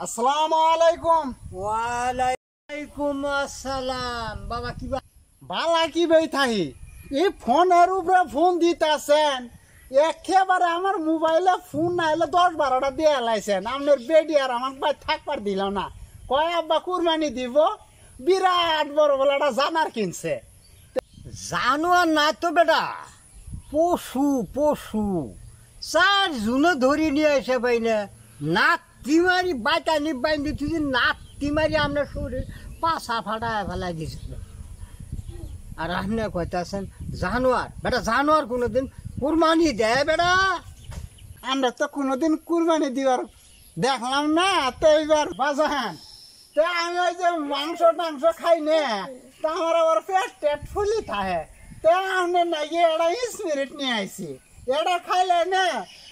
আসসালামু আলাইকুম। ওয়ালাইকুম আসসালাম। বাবা কি বালা কি বই থাই এই ফোনের উপরে ফোন দিতেছেন, একেবারে আমার মোবাইলে ফোন নাইলে 10-12টা দিয়ে লাইছেন। আপনার বেডি আর আমার ভাই থাকবার দিল না, কয় আব্বা কুরবানি দিব, বিরাট বড় বলে একটা জানার কিনছে। জানোয়ার না তো বেটা, পশু পশু 4 জুনে ধরি নিয়ে এসে পাইলে নাতি মারি বাইটানি বাইন্দি তুই নাতি মারি আপনার শরীর পাশা ফাটায় ফেলাই দিছিল। আর আপনি কইতাছেন জানোয়ার, বেটা জানোয়ার কোনোদিন কুরবানি দেয় বেটা? আমরা তো কোনোদিন কুরবানি দিবার দেখলাম না, তো এইবার বাজান তো আমি ওই যে মাংস টাংস খাই না, তা আমার আবার পেট ফুলি থাকে, তো আপনার নাকি এটা স্পিরিট নিয়ে আইছি, এটা খাইলে না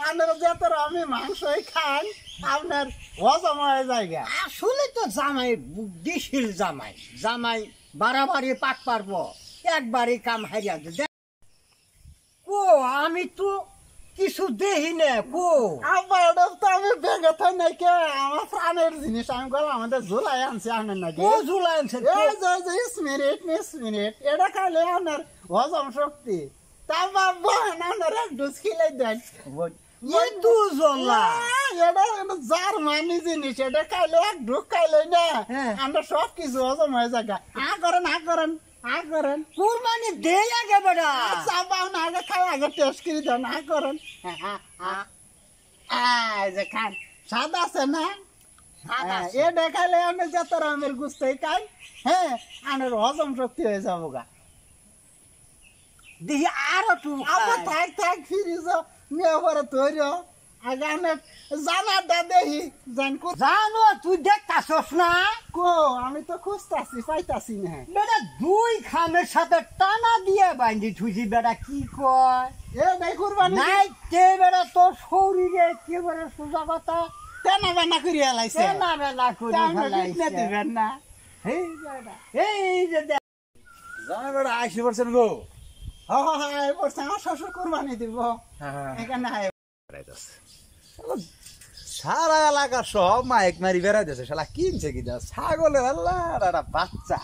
আপনার যত আমি মাংসই খাই আপনার হজম হয়ে যায়। আসলে তো জামাই বুদ্ধিশীল জামাই, জামাই বাড়াবাড়ি পাক পারবো, একবারই কাম হারিয়া দে। কো আমি তো কিছু দেখি না। কো আবার এটা তো আমি বেগে থাই নাকি, আমার প্রাণের জিনিস আমি গেলাম আমাদের ঝুলাই আনছি আপনার নাকি। ও ঝুলাই আনছে? এই যে স্পিরিট এটা খাইলে আপনার হজম শক্তি, তারপর আপনার এক ডোজ খিলাই দেন। কিন্তু জলা এটা জার্মানি জিনিস, এটা খাইলে এক ঢুক খাইলে না আমরা সব কিছু হজম হয়ে যায়। করেন কুরবানি দে আগে বেটা। চাপাও না, আগে খাই, আগে টেস্ট করে দেন, করেন। যে খান স্বাদ আছে না, এটা খাইলে আমি যত রকমের গুস্তাই খাই, হ্যাঁ আমার হজম শক্তি হয়ে যাবো গা। দেখি আরো তু আবার থাক ফিরিজ নিয়ে পরে তৈরি আগে আমি জানাটা দেখি জানো তুই দেখতাছস না? কো আমি তো খুঁজতাছি পাইতাছি না। বেটা 2 খামের সাথে টানা দিয়ে বাইন্ধি থুইছি বেটা, কি কয় এ নাই কুরবানি নাই তে বেটা তোর শরীরে একেবারে সোজা কথা তেনা বানা করিয়া লাইছে না বেলা করে ফেলাইছে। দিবেন না এই বেটা এই যে জানা বেটা 80% গো। হ্যাঁ আমার শ্বশুর কুরবানি দিব এখানে। সারা এলাকার সব মাইক মারি বেড়াইতেছে, শালা কিনছে কি যা ছাগলের আল্লাহ একটা বাচ্চা,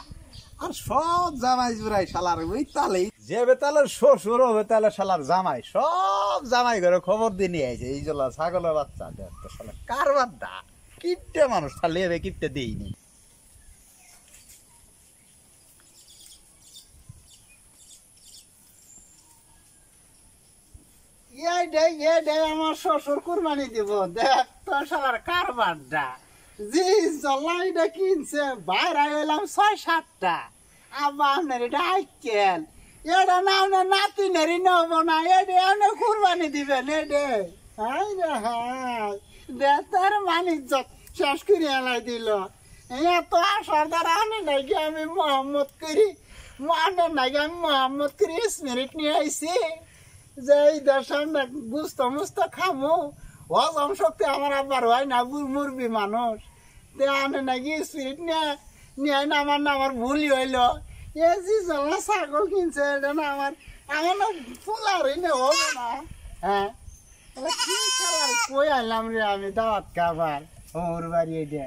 আর সব জামাই জুড়াই শালার ওই তালে, যে বেতালের শ্বশুর ও বেতালের শালার জামাই, সব জামাই ঘরে খবর দিয়ে নিয়ে আইছে এই জন্য ছাগলের বাচ্চা দেখ তো শালা কারবার দা কিপটে মানুষ তাহলে এবে কিপটে দিইনি। আমার শ্বশুর কুরবানি দিব, দেখ তোর সবার কারবারটা জি জল্লাইটা কিনছে, বাইরে হইলাম 6-7টা, আবার আপনার এটা আইকেল, এটা না আপনার নাতি নেরি নেব না, এটা কুরবানি দিবেন, দে তার মানিক শেষ করে এলাই দিল। এত আসার দ্বারা আনে নাকি আমি মোহাম্মদ করি, মোহাম্মদ করি স্পিরিট নিয়ে আইছি যে এই দেশের গুস্ত মুস্ত খামো, হজম শক্তি আমার আবার হয় না, মুরবি মানুষ আনে নাকি স্পিরিট নিয়ে না, আমার ভুলই হইল। এ জি জল্লা ছাগল কিনছে, এটা না আমার না ফুলার হইলে হবে না। হ্যাঁ কি খেলার কই আইলাম রে আমি দাওয়াত খাবার ওর বাড়ি। এটা